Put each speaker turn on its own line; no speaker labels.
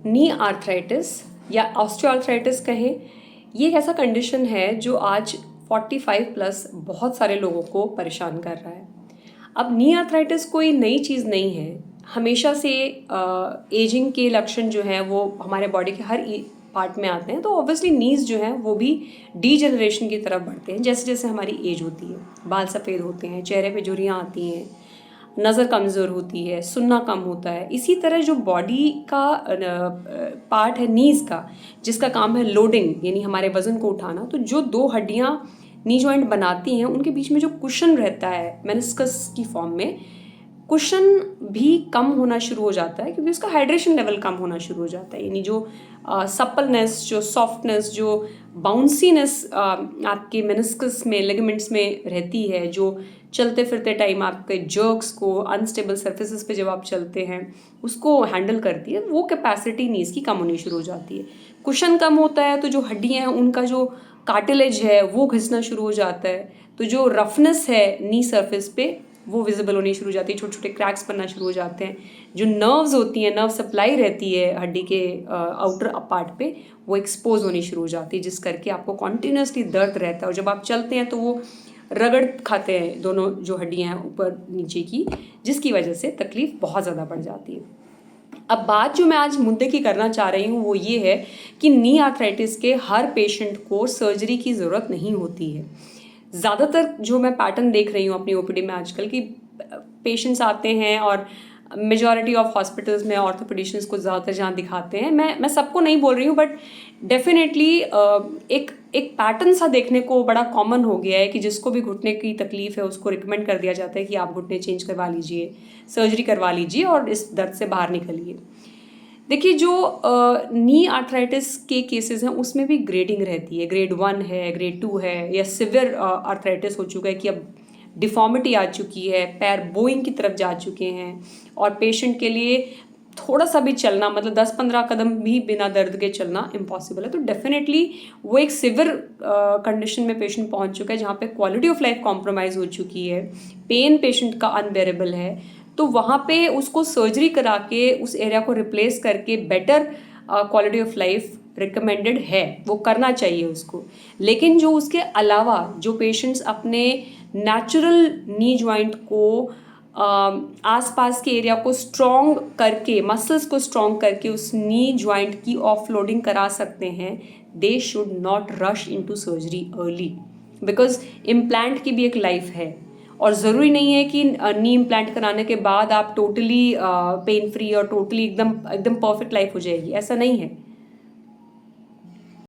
नी arthritis या osteoarthritis कहें, ये एक ऐसा कंडीशन है जो आज 45 प्लस बहुत सारे लोगों को परेशान कर रहा है। अब नी आर्थराइटिस कोई नई चीज़ नहीं है। हमेशा से एजिंग के लक्षण जो हैं वो हमारे बॉडी के हर पार्ट में आते हैं, तो ऑब्वियसली नीज जो हैं वो भी डीजनरेशन की तरफ बढ़ते हैं जैसे जैसे हमारी एज होती है। बाल सफ़ेद होते हैं, चेहरे पे झुर्रियाँ आती हैं, नज़र कमज़ोर होती है, सुनना कम होता है। इसी तरह जो बॉडी का पार्ट है नीज़ का, जिसका काम है लोडिंग यानी हमारे वज़न को उठाना, तो जो दो हड्डियाँ नी जॉइंट बनाती हैं उनके बीच में जो कुशन रहता है मेनिस्कस की फॉर्म में, कुशन भी कम होना शुरू हो जाता है क्योंकि उसका हाइड्रेशन लेवल कम होना शुरू हो जाता है। यानी जो सप्पलनेस, जो सॉफ्टनेस, जो बाउंसीनेस आपके मेनिस्कस में, लिगामेंट्स में रहती है, जो चलते फिरते टाइम आपके जर्क्स को, अनस्टेबल सर्फेसिस पे जब आप चलते हैं उसको हैंडल करती है, वो कैपेसिटी नीज की कम होनी शुरू हो जाती है। कुशन कम होता है तो जो हड्डियाँ हैं उनका जो कार्टिलेज है वो घिसना शुरू हो जाता है, तो जो रफनेस है नी सरफेस पे वो विजिबल होनी शुरू हो जाती है, छोटे छोटे क्रैक्स बनना शुरू हो जाते हैं। जो नर्व्स होती हैं, नर्व सप्लाई रहती है हड्डी के आउटर पार्ट पे, वो एक्सपोज होनी शुरू हो जाती है, जिस करके आपको कॉन्टीन्यूसली दर्द रहता है। और जब आप चलते हैं तो वो रगड़ खाते हैं दोनों जो हड्डियाँ हैं ऊपर नीचे की, जिसकी वजह से तकलीफ बहुत ज़्यादा बढ़ जाती है। अब बात जो मैं आज मुद्दे की करना चाह रही हूँ वो ये है कि नी आर्थराइटिस के हर पेशेंट को सर्जरी की ज़रूरत नहीं होती है। ज़्यादातर जो मैं पैटर्न देख रही हूँ अपनी ओपीडी में आजकल की पेशेंट्स आते हैं, और मेजॉरिटी ऑफ हॉस्पिटल्स में ऑर्थोपेडिशियंस को ज़्यादातर जहाँ दिखाते हैं, मैं सबको नहीं बोल रही हूँ, बट डेफिनेटली एक पैटर्न सा देखने को बड़ा कॉमन हो गया है कि जिसको भी घुटने की तकलीफ है उसको रिकमेंड कर दिया जाता है कि आप घुटने चेंज करवा लीजिए, सर्जरी करवा लीजिए और इस दर्द से बाहर निकलिए। देखिए, जो नी आर्थराइटिस के केसेस हैं उसमें भी ग्रेडिंग रहती है। ग्रेड 1 है, ग्रेड 2 है, या सिवियर आर्थराइटिस हो चुका है कि अब डिफॉर्मिटी आ चुकी है, पैर बोइंग की तरफ जा चुके हैं, और पेशेंट के लिए थोड़ा सा भी चलना, मतलब 10-15 कदम भी बिना दर्द के चलना इम्पॉसिबल है, तो डेफिनेटली वो एक सिवियर कंडीशन में पेशेंट पहुंच चुका है जहाँ पे क्वालिटी ऑफ लाइफ कॉम्प्रोमाइज़ हो चुकी है, पेन पेशेंट का अनबेरेबल है। तो वहाँ पे उसको सर्जरी करा के उस एरिया को रिप्लेस करके better quality of life recommended है, वो करना चाहिए उसको। लेकिन जो उसके अलावा जो पेशेंट्स अपने नेचुरल नी जॉइंट को आसपास के एरिया को स्ट्रॉन्ग करके, मसल्स को स्ट्रॉन्ग करके उस नी जॉइंट की ऑफलोडिंग करा सकते हैं, they should not rush into surgery early, because implant की भी एक लाइफ है। और ज़रूरी नहीं है कि नी इम्प्लांट कराने के बाद आप टोटली पेन फ्री और टोटली एकदम एकदम परफेक्ट लाइफ हो जाएगी, ऐसा नहीं है।